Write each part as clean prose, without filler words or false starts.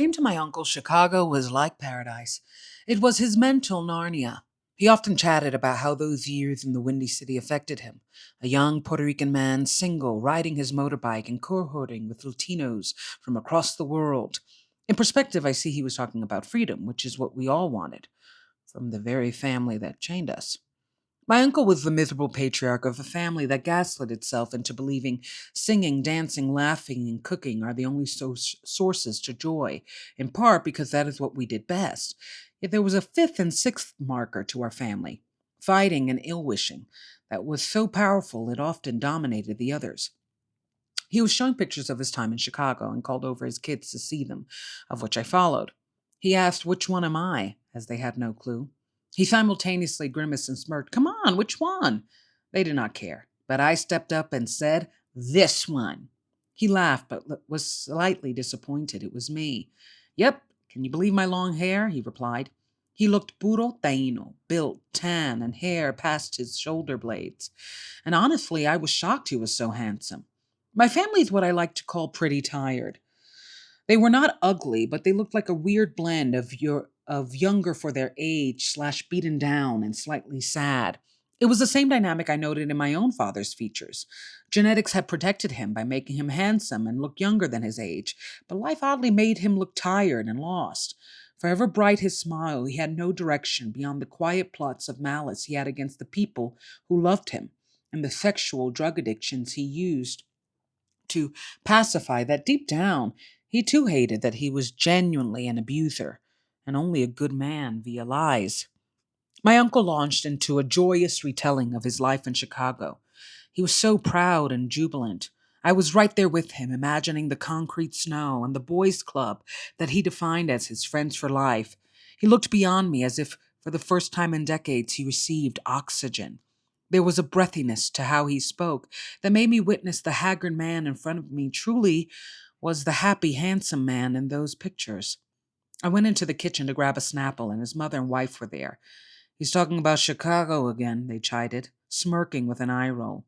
came to my uncle, Chicago was like paradise. It was his mental Narnia. He often chatted about how those years in the Windy City affected him. A young Puerto Rican man, single, riding his motorbike and cohorting with Latinos from across the world. In perspective, I see he was talking about freedom, which is what we all wanted, from the very family that chained us. My uncle was the miserable patriarch of a family that gaslit itself into believing singing, dancing, laughing, and cooking are the only sources to joy, in part because that is what we did best. Yet there was a fifth and sixth marker to our family fighting and ill wishing that was so powerful it often dominated the others. He was showing pictures of his time in Chicago and called over his kids to see them, of which I followed. He asked, "Which one am I?" as they had no clue. He simultaneously grimaced and smirked, "Come on, which one?" They did not care, but I stepped up and said, "This one." He laughed, but was slightly disappointed. It was me. "Yep, can you believe my long hair?" he replied. He looked puro taino, built, tan, and hair past his shoulder blades. And honestly, I was shocked he was so handsome. My family's what I like to call pretty tired. They were not ugly, but they looked like a weird blend of younger for their age slash beaten down and slightly sad. It was the same dynamic I noted in my own father's features. Genetics had protected him by making him handsome and look younger than his age, but life oddly made him look tired and lost. Forever bright his smile, he had no direction beyond the quiet plots of malice he had against the people who loved him and the sexual drug addictions he used to pacify that deep down he too hated that he was genuinely an abuser and only a good man via lies. My uncle launched into a joyous retelling of his life in Chicago. He was so proud and jubilant. I was right there with him, imagining the concrete snow and the boys' club that he defined as his friends for life. He looked beyond me as if, for the first time in decades, he received oxygen. There was a breathiness to how he spoke that made me witness the haggard man in front of me truly was the happy, handsome man in those pictures. I went into the kitchen to grab a Snapple, and his mother and wife were there. "He's talking about Chicago again," they chided, smirking with an eye roll.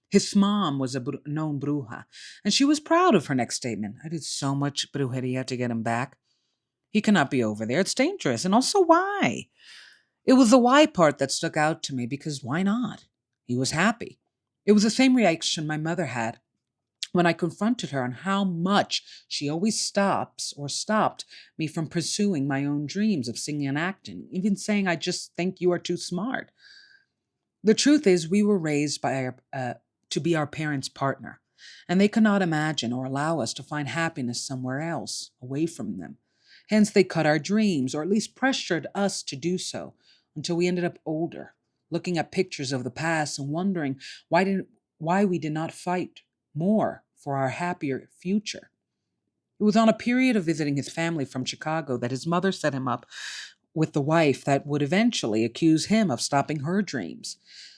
His mom was a known bruja, and she was proud of her next statement. "I did so much brujeria to get him back. He cannot be over there. It's dangerous. And also, why?" It was the why part that stuck out to me because why not? He was happy. It was the same reaction my mother had when I confronted her on how much she always stopped me from pursuing my own dreams of singing and acting, even saying, "I just think you are too smart." The truth is, we were raised to be our parents' partner, and they could not imagine or allow us to find happiness somewhere else, away from them. Hence, they cut our dreams, or at least pressured us to do so, until we ended up older, looking at pictures of the past and wondering why we did not fight more for our happier future. It was on a period of visiting his family from Chicago that his mother set him up with the wife that would eventually accuse him of stopping her dreams.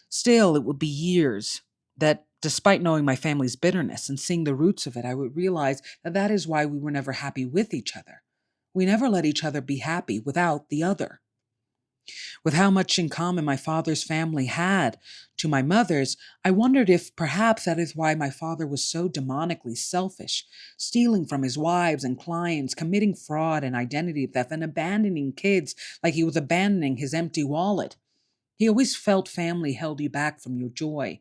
Still, it would be years that, despite knowing my family's bitterness and seeing the roots of it, I would realize that that is why we were never happy with each other. We never let each other be happy without the other. With how much in common my father's family had to my mother's, I wondered if perhaps that is why my father was so demonically selfish, stealing from his wives and clients, committing fraud and identity theft, and abandoning kids like he was abandoning his empty wallet. He always felt family held you back from your joy.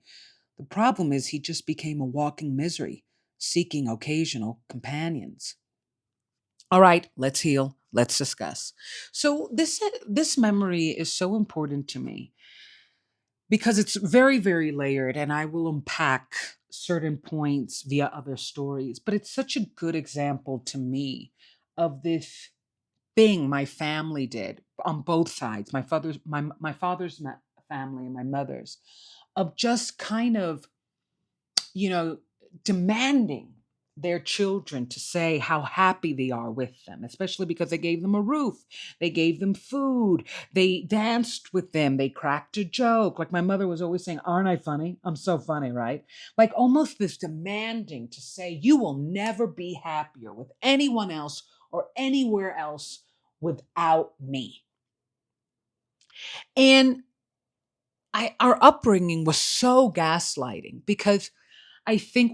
The problem is he just became a walking misery, seeking occasional companions. All right, let's heal. Let's discuss. So this memory is so important to me because it's very, very layered, and I will unpack certain points via other stories. But it's such a good example to me of this thing my family did on both sides, my father's family and my mother's, of just kind of you know, demanding their children to say how happy they are with them, especially because they gave them a roof, they gave them food, they danced with them, they cracked a joke. Like my mother was always saying, "Aren't I funny? I'm so funny, right?" Like almost this demanding to say, "You will never be happier with anyone else or anywhere else without me." And our upbringing was so gaslighting because I think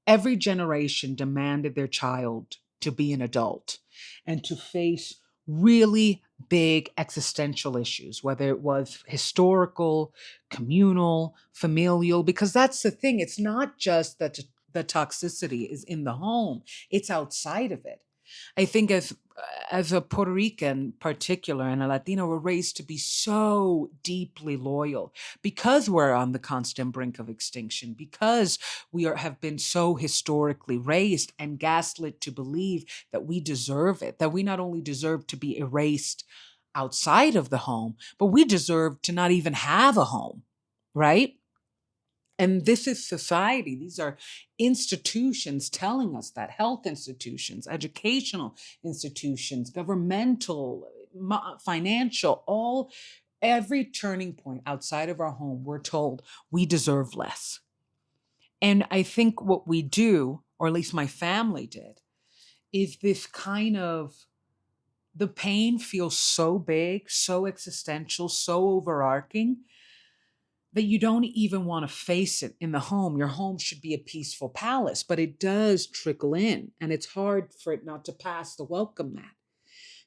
every generation demanded their child to be an adult and to face really big existential issues, whether it was historical, communal, familial, because that's the thing. It's not just that the toxicity is in the home, it's outside of it. I think as a Puerto Rican particular and a Latino, we're raised to be so deeply loyal because we're on the constant brink of extinction, because have been so historically raised and gaslit to believe that we deserve it, that we not only deserve to be erased outside of the home, but we deserve to not even have a home, right? And this is society. These are institutions telling us that, health institutions, educational institutions, governmental, financial, all every turning point outside of our home, we're told we deserve less. And I think what we do, or at least my family did, is this kind of the pain feels so big, so existential, so overarching that you don't even want to face it in the home. Your home should be a peaceful palace, but it does trickle in, and it's hard for it not to pass the welcome mat.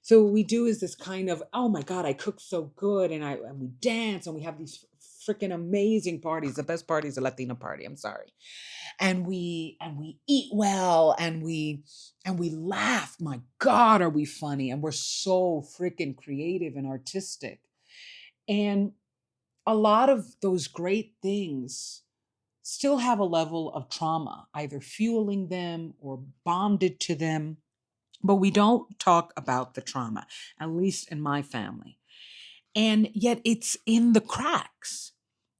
So what we do is this kind of, oh my God, I cook so good, and we dance, and we have these freaking amazing parties. The best party is a Latina party. I'm sorry, and we eat well, and we laugh. My God, are we funny? And we're so freaking creative and artistic, and a lot of those great things still have a level of trauma, either fueling them or bonded to them. But we don't talk about the trauma, at least in my family. And yet it's in the cracks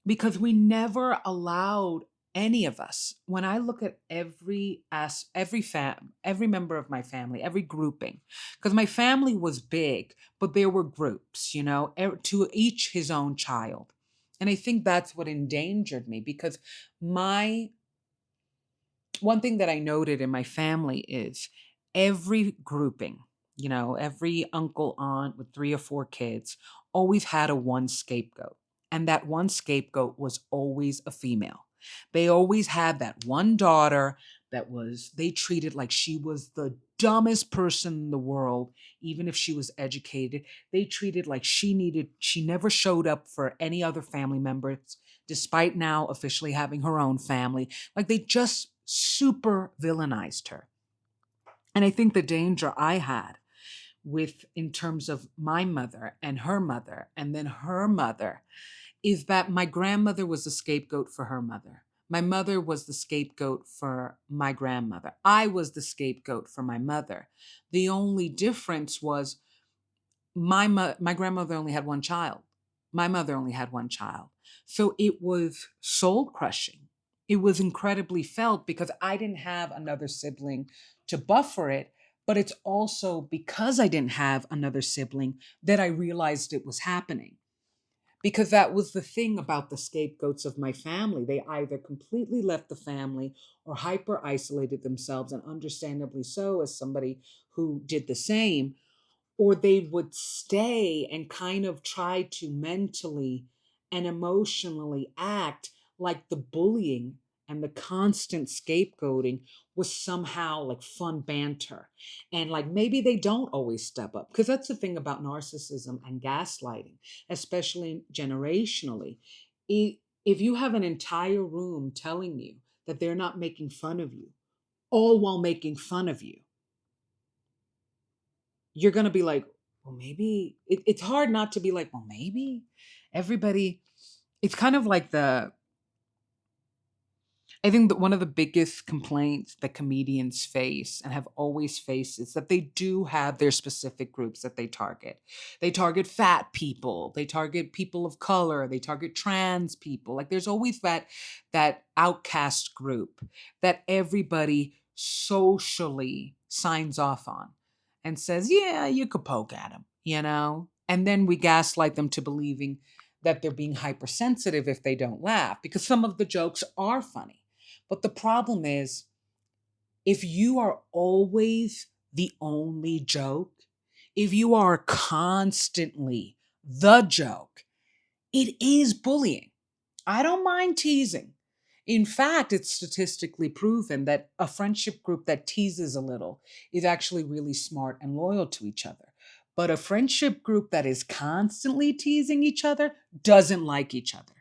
because we never allowed any of us. When I look at every member of my family, every grouping, because my family was big, but there were groups, to each his own child. And I think that's what endangered me because my one thing that I noted in my family is every grouping, every uncle, aunt with 3 or 4 kids always had a one scapegoat. And that one scapegoat was always a female. They always had that one daughter they treated like she was the dumbest person in the world, even if she was educated. They treated like she never showed up for any other family members, despite now officially having her own family. Like they just super villainized her. And I think the danger I had in terms of my mother and then her mother is that my grandmother was the scapegoat for her mother. My mother was the scapegoat for my grandmother. I was the scapegoat for my mother. The only difference was my grandmother only had one child. My mother only had one child. So it was soul crushing. It was incredibly felt because I didn't have another sibling to buffer it. But it's also because I didn't have another sibling that I realized it was happening. Because that was the thing about the scapegoats of my family. They either completely left the family or hyper isolated themselves, and understandably so, as somebody who did the same, or they would stay and kind of try to mentally and emotionally act like the bullying and the constant scapegoating was somehow like fun banter. And like maybe they don't always step up. Because that's the thing about narcissism and gaslighting, especially generationally. If you have an entire room telling you that they're not making fun of you, all while making fun of you, you're going to be like, well, maybe it's hard not to be like, well, maybe everybody, it's kind of like I think that one of the biggest complaints that comedians face and have always faced is that they do have their specific groups that they target. They target fat people, they target people of color, they target trans people. Like there's always that outcast group that everybody socially signs off on and says, "Yeah, you could poke at them." And then we gaslight them to believing that they're being hypersensitive if they don't laugh because some of the jokes are funny. But the problem is, if you are always the only joke, if you are constantly the joke, it is bullying. I don't mind teasing. In fact, it's statistically proven that a friendship group that teases a little is actually really smart and loyal to each other. But a friendship group that is constantly teasing each other doesn't like each other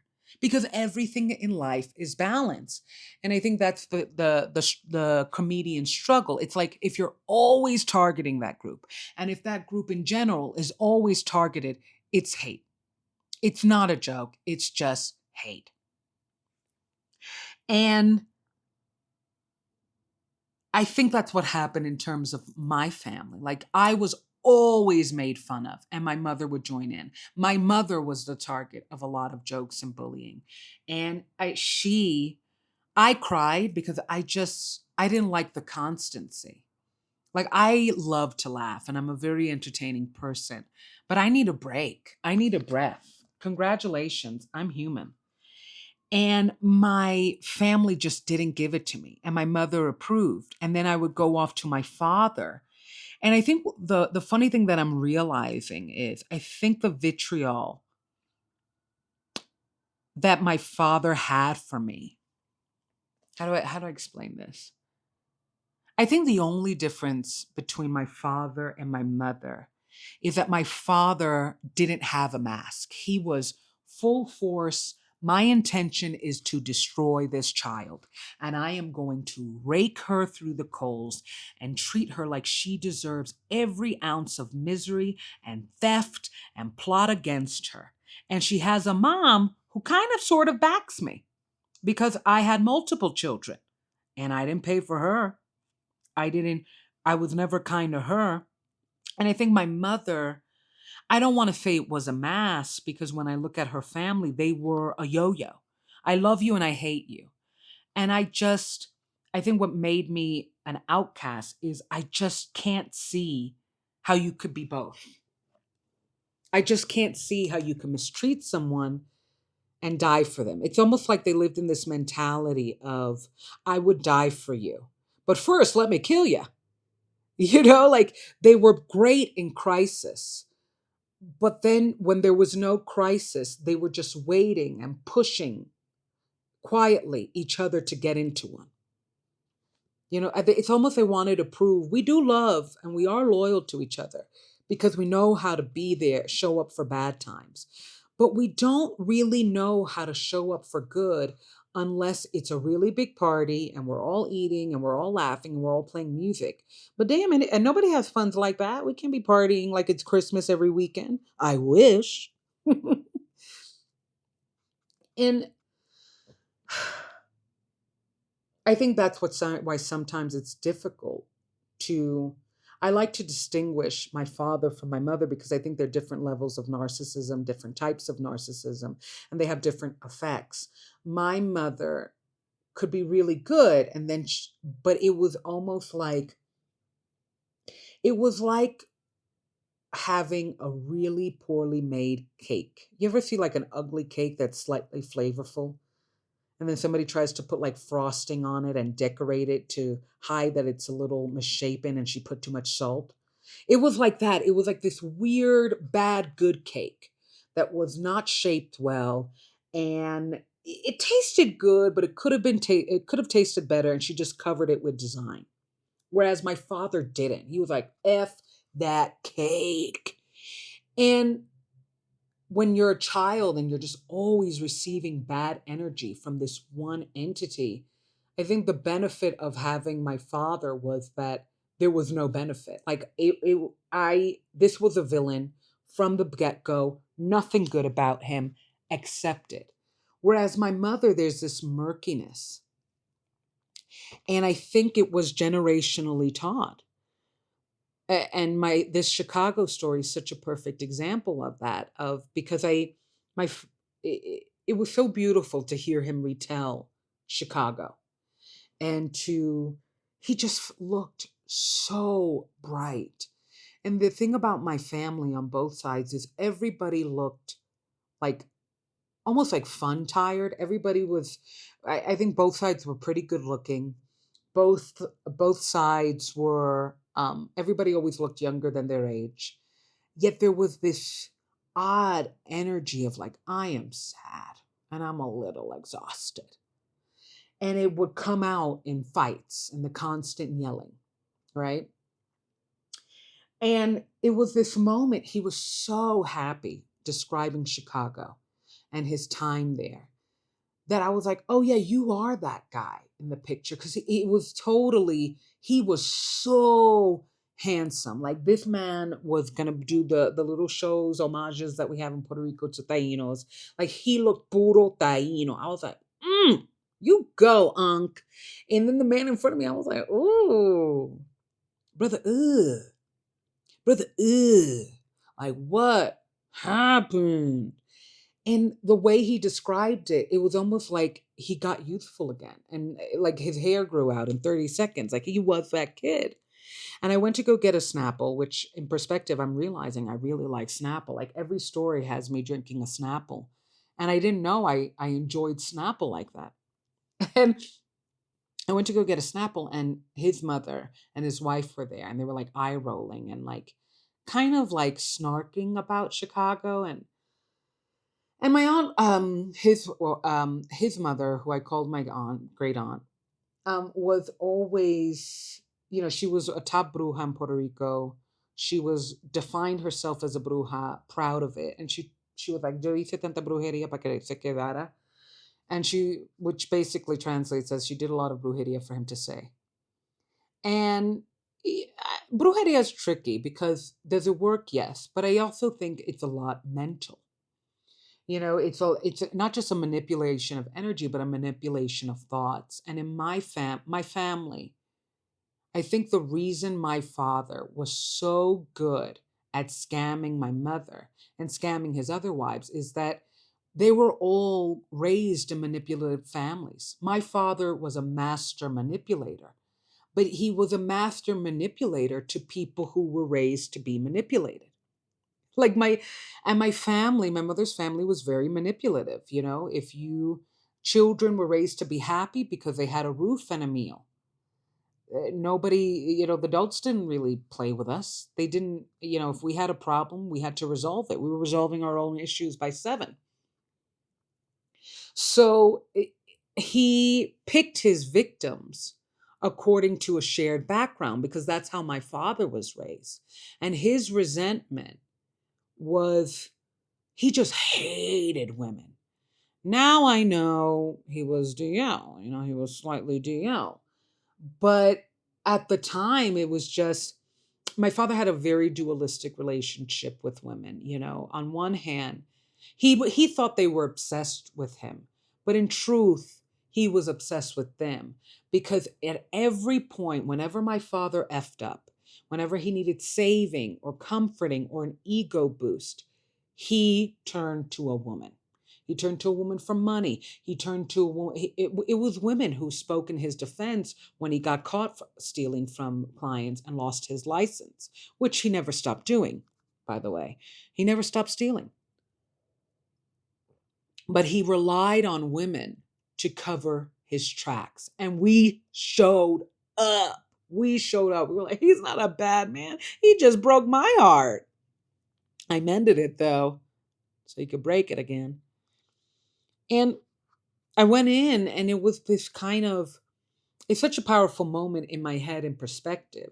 because everything in life is balance. And I think that's the comedian struggle. It's like if you're always targeting that group, and if that group in general is always targeted, it's hate. It's not a joke, it's just hate. And I think that's what happened in terms of my family. Like I was always made fun of, and my mother would join in. My mother was the target of a lot of jokes and bullying. And I cried because I didn't like the constancy. Like I love to laugh and I'm a very entertaining person, but I need a break. I need a breath. Congratulations, I'm human. And my family just didn't give it to me. And my mother approved. And then I would go off to my father. And I think the funny thing that I'm realizing is I think the vitriol that my father had for me. How do I explain this? I think the only difference between my father and my mother is that my father didn't have a mask. He was full force. My intention is to destroy this child, and I am going to rake her through the coals and treat her like she deserves every ounce of misery and theft and plot against her. And she has a mom who kind of sort of backs me because I had multiple children and I didn't pay for her. I didn't, I was never kind to her. And I think my mother, I don't want to say it was a mass because when I look at her family, they were a yo yo. I love you and I hate you. And I think what made me an outcast is I just can't see how you could be both. I just can't see how you can mistreat someone and die for them. It's almost like they lived in this mentality of, I would die for you. But first, let me kill you. Like they were great in crisis. But then when there was no crisis, they were just waiting and pushing quietly each other to get into one. It's almost they wanted to prove we do love and we are loyal to each other because we know how to be there, show up for bad times. But we don't really know how to show up for good unless it's a really big party and we're all eating and we're all laughing and we're all playing music. But damn it, and nobody has funds like that. We can't be partying like it's Christmas every weekend. I wish. And I think that's why sometimes it's difficult to. I like to distinguish my father from my mother because I think they're different levels of narcissism, different types of narcissism, and they have different effects. My mother could be really good, and then, but it was like having a really poorly made cake. You ever see like an ugly cake that's slightly flavorful? And then somebody tries to put like frosting on it and decorate it to hide that it's a little misshapen and she put too much salt. It was like that. It was like this weird, bad, good cake that was not shaped well. And it tasted good, but it could have tasted better. And she just covered it with design. Whereas my father didn't. He was like, F that cake. And when you're a child and you're just always receiving bad energy from this one entity, I think the benefit of having my father was that there was no benefit. Like this was a villain from the get go, nothing good about him, accepted. Whereas my mother, there's this murkiness. And I think it was generationally taught. And my this Chicago story is such a perfect example of that. Of because I my f- it was so beautiful to hear him retell Chicago and to he just looked so bright. And the thing about my family on both sides is everybody looked like almost like fun tired. Everybody was I think both sides were pretty good looking. Both sides were everybody always looked younger than their age. Yet there was this odd energy of like, I am sad and I'm a little exhausted. and it would come out in fights and the constant yelling, right? And it was this moment he was so happy describing Chicago and his time there that I was like, oh yeah, you are that guy in the picture. Because it was totally, he was so handsome. Like this man was gonna do the little shows, homages that we have in Puerto Rico to Tainos. Like he looked puro Taino. I was like, you go, Unc. And then the man in front of me, I was like, oh, brother, brother, like what happened? And the way he described it, it was almost like he got youthful again. And like his hair grew out in 30 seconds. Like he was that kid. And I went to go get a Snapple, which in perspective, I'm realizing I really like Snapple. Like every story has me drinking a Snapple. And I didn't know I enjoyed Snapple like that. And I went to go get a Snapple, and his mother and his wife were there. And they were like eye rolling and like kind of like snarking about Chicago. And my aunt, his mother, who I called my aunt, great aunt, was always, she was a top bruja in Puerto Rico. She was defined herself as a bruja, proud of it, and she was like, "Yo hice tanta brujería para que se quedara," and which basically translates as she did a lot of brujería for him to say. And brujería is tricky because does it work? Yes, but I also think it's a lot mental. It's not just a manipulation of energy, but a manipulation of thoughts. And in my family, I think the reason my father was so good at scamming my mother and scamming his other wives is that they were all raised in manipulative families. My father was a master manipulator, but he was a master manipulator to people who were raised to be manipulated. Like my family, my mother's family was very manipulative. If you children were raised to be happy because they had a roof and a meal. Nobody, the adults didn't really play with us. They didn't, if we had a problem, we had to resolve it. We were resolving our own issues by 7. So he picked his victims according to a shared background because that's how my father was raised. And his resentment was he just hated women. Now I know he was DL, he was slightly DL. But at the time, it was just my father had a very dualistic relationship with women. On one hand, he thought they were obsessed with him, but in truth, he was obsessed with them because at every point, whenever my father effed up, whenever he needed saving or comforting or an ego boost, he turned to a woman. He turned to a woman for money. He turned to a woman. It was women who spoke in his defense when he got caught stealing from clients and lost his license, which he never stopped doing, by the way. He never stopped stealing. But he relied on women to cover his tracks. And we showed up. We showed up. We were like, he's not a bad man. He just broke my heart. I mended it, though, so he could break it again. And I went in, and it was this kind of, it's such a powerful moment in my head and perspective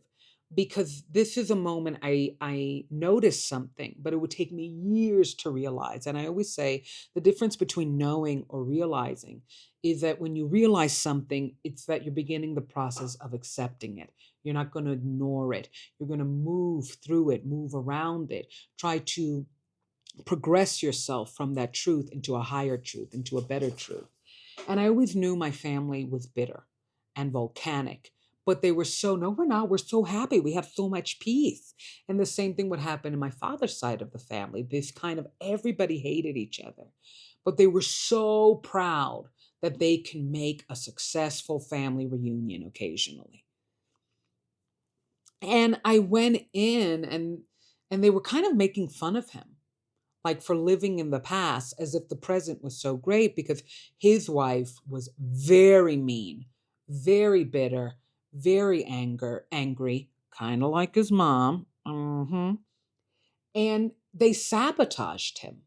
because this is a moment I noticed something, but it would take me years to realize. And I always say the difference between knowing or realizing is that when you realize something, it's that you're beginning the process of accepting it. You're not going to ignore it. You're going to move through it, move around it, try to progress yourself from that truth into a higher truth, into a better truth. And I always knew my family was bitter and volcanic, but they were so, no, we're not. We're so happy. We have so much peace. And the same thing would happen in my father's side of the family. This kind of everybody hated each other, but they were so proud that they can make a successful family reunion occasionally. And I went in and they were kind of making fun of him like for living in the past as if the present was so great because his wife was very mean, very bitter, very angry, kind of like his mom. And they sabotaged him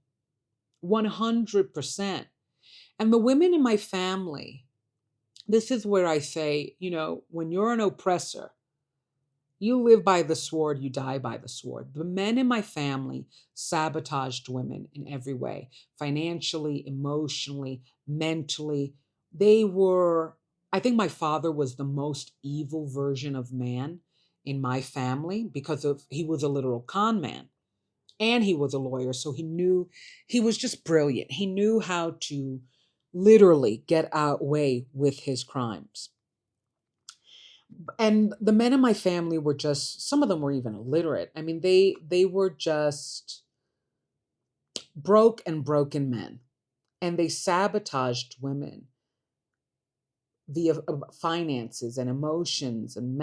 100%. And the women in my family, This is where I say, when you're an oppressor, you live by the sword, you die by the sword. The men in my family sabotaged women in every way, financially, emotionally, mentally. They were, I think my father was the most evil version of man in my family because he was a literal con man and he was a lawyer. So he was just brilliant. He knew how to literally get away with his crimes. And the men in my family were just, some of them were even illiterate. I mean, they were just broke and broken men, and they sabotaged women via finances and emotions and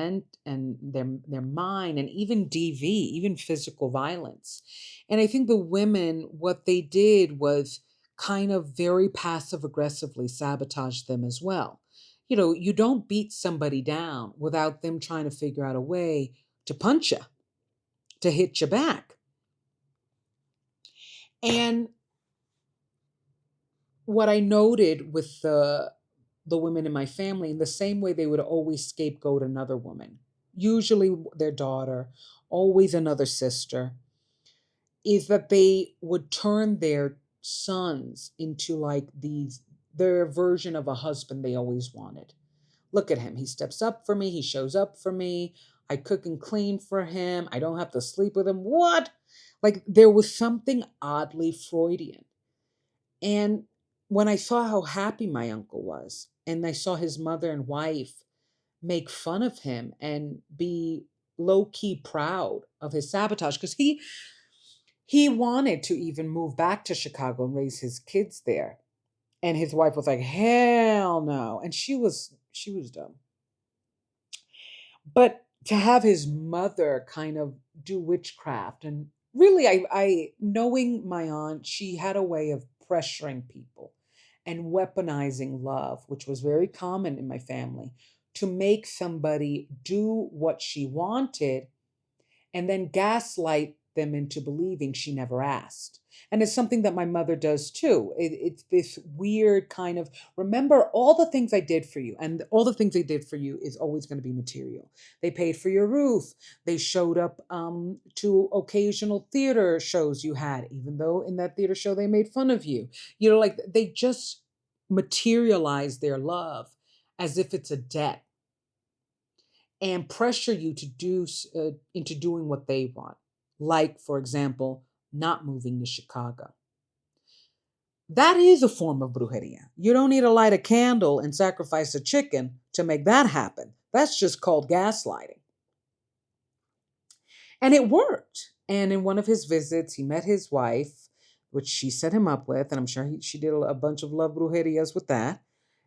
their mind, and even DV, even physical violence. And I think the women, what they did was kind of very passive aggressively sabotage them as well. You don't beat somebody down without them trying to figure out a way to punch you, to hit you back. And what I noted with the women in my family, in the same way they would always scapegoat another woman, usually their daughter, always another sister, is that they would turn their sons into like their version of a husband they always wanted. Look at him. He steps up for me. He shows up for me. I cook and clean for him. I don't have to sleep with him. What? Like there was something oddly Freudian. And when I saw how happy my uncle was, and I saw his mother and wife make fun of him and be low key proud of his sabotage, because he wanted to even move back to Chicago and raise his kids there. And his wife was like, hell no. And she was dumb. But to have his mother kind of do witchcraft, and really, I knowing my aunt, she had a way of pressuring people and weaponizing love, which was very common in my family, to make somebody do what she wanted and then gaslight them into believing she never asked. And it's something that my mother does too. It's this weird kind of, remember all the things I did for you, and all the things they did for you is always going to be material. They paid for your roof. They showed up to occasional theater shows you had, even though in that theater show they made fun of you. Like they just materialize their love as if it's a debt and pressure you to do into doing what they want. Like, for example, not moving to Chicago. That is a form of brujeria. You don't need to light a candle and sacrifice a chicken to make that happen. That's just called gaslighting. And it worked. And in one of his visits, he met his wife, which she set him up with, and I'm sure she did a bunch of love brujerias with that.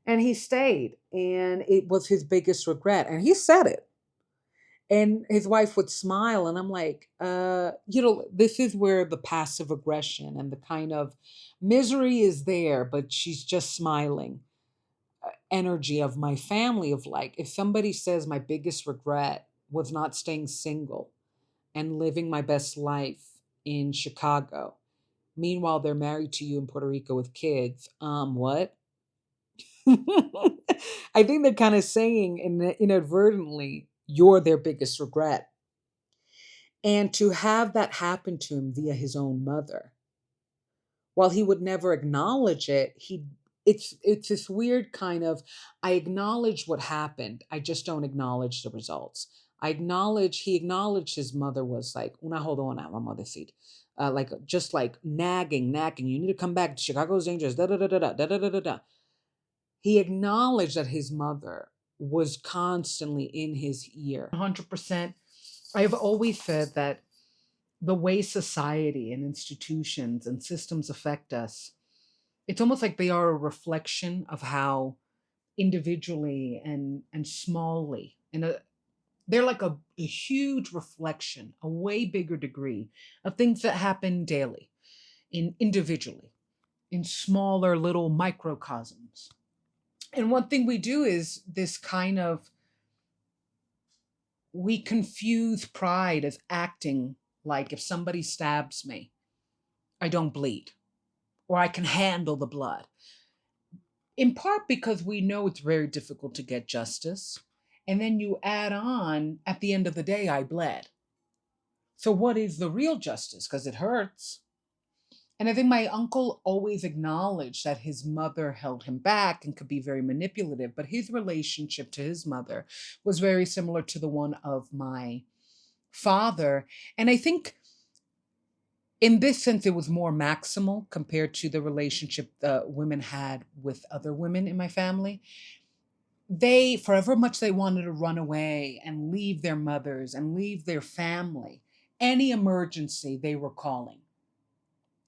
And he stayed, and it was his biggest regret. And he said it. And his wife would smile, and I'm like, this is where the passive aggression and the kind of misery is there, but she's just smiling energy of my family, of like, if somebody says my biggest regret was not staying single and living my best life in Chicago, meanwhile they're married to you in Puerto Rico with kids, what? I think they're kind of saying inadvertently, you're their biggest regret. And to have that happen to him via his own mother, while he would never acknowledge it, it's this weird kind of, I acknowledge what happened, I just don't acknowledge the results. He acknowledged his mother was like, una jodona, vamos a decir. Like just like nagging, you need to come back. Chicago's dangerous. Da da da da da da da da da. He acknowledged that his mother was constantly in his ear. 100%. I've always said that the way society and institutions and systems affect us, it's almost like they are a reflection of how individually and smallly, they're like a huge reflection, a way bigger degree of things that happen daily, individually, in smaller little microcosms. And one thing we do is this kind of, we confuse pride as acting like, if somebody stabs me, I don't bleed, or I can handle the blood. in part because we know it's very difficult to get justice. And then you add on, at the end of the day, I bled. So, what is the real justice? Because it hurts. And I think my uncle always acknowledged that his mother held him back and could be very manipulative, but his relationship to his mother was very similar to the one of my father. And I think in this sense, it was more maximal compared to the relationship the women had with other women in my family. They, for however much they wanted to run away and leave their mothers and leave their family, any emergency they were calling.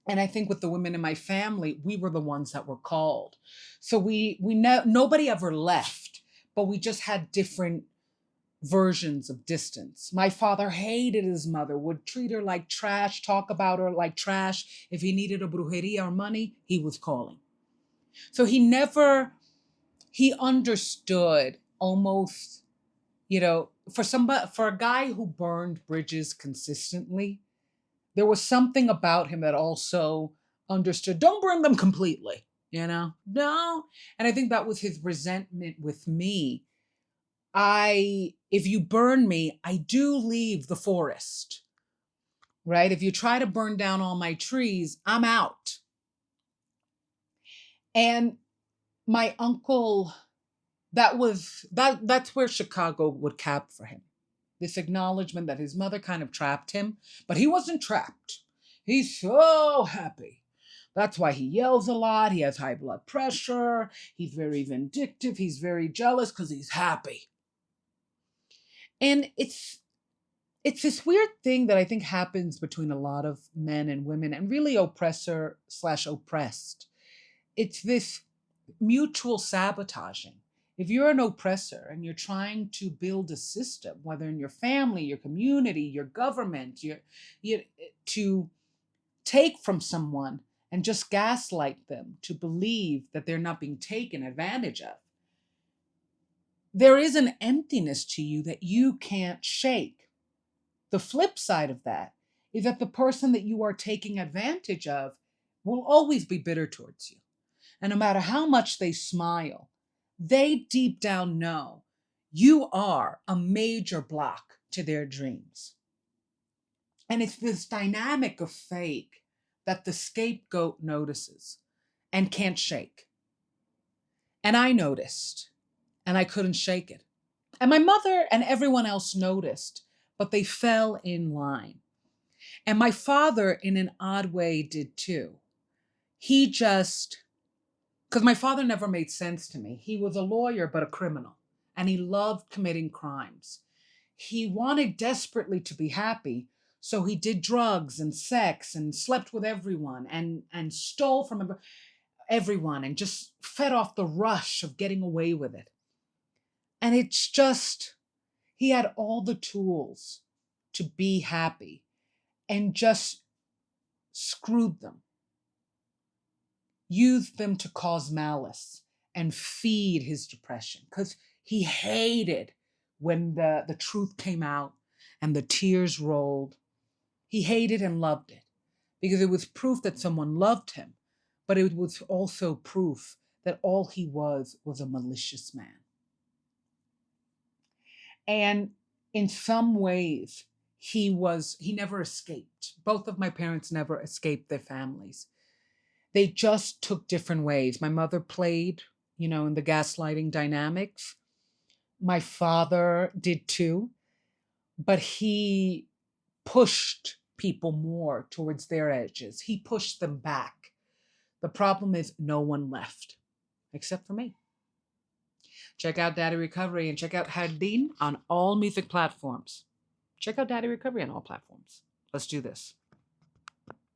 And I think with the women in my family, we were the ones that were called. So we know nobody ever left, but we just had different versions of distance. My father hated his mother, would treat her like trash, talk about her like trash. If he needed a brujeria or money, he was calling. So he understood almost, for a guy who burned bridges consistently, there was something about him that also understood, don't burn them completely, No. And I think that was his resentment with me. If you burn me, I do leave the forest, right? If you try to burn down all my trees, I'm out. And my uncle, that's where Chicago would cap for him. This acknowledgement that his mother kind of trapped him, but he wasn't trapped. He's so happy. That's why he yells a lot. He has high blood pressure. He's very vindictive. He's very jealous because he's happy. And it's this weird thing that I think happens between a lot of men and women and really oppressor slash oppressed. It's this mutual sabotaging. If you're an oppressor and you're trying to build a system, whether in your family, your community, your government, to take from someone and just gaslight them to believe that they're not being taken advantage of, there is an emptiness to you that you can't shake. The flip side of that is that the person that you are taking advantage of will always be bitter towards you. And no matter how much they smile, they deep down know you are a major block to their dreams. And it's this dynamic of fake that the scapegoat notices and can't shake. And I noticed, and I couldn't shake it. And my mother and everyone else noticed, but they fell in line. And my father, in an odd way, did too. Because my father never made sense to me. He was a lawyer, but a criminal, and he loved committing crimes. He wanted desperately to be happy, so he did drugs and sex and slept with everyone and stole from everyone and just fed off the rush of getting away with it. And it's just, he had all the tools to be happy and just screwed them, used them to cause malice and feed his depression because he hated when the truth came out and the tears rolled. He hated and loved it because it was proof that someone loved him, but it was also proof that all he was a malicious man. And in some ways, he never escaped. Both of my parents never escaped their families. They just took different ways. My mother played, in the gaslighting dynamics. My father did too, but he pushed people more towards their edges. He pushed them back. The problem is no one left, except for me. Check out Daddy Recovery and check out Hardin on all music platforms. Check out Daddy Recovery on all platforms. Let's do this.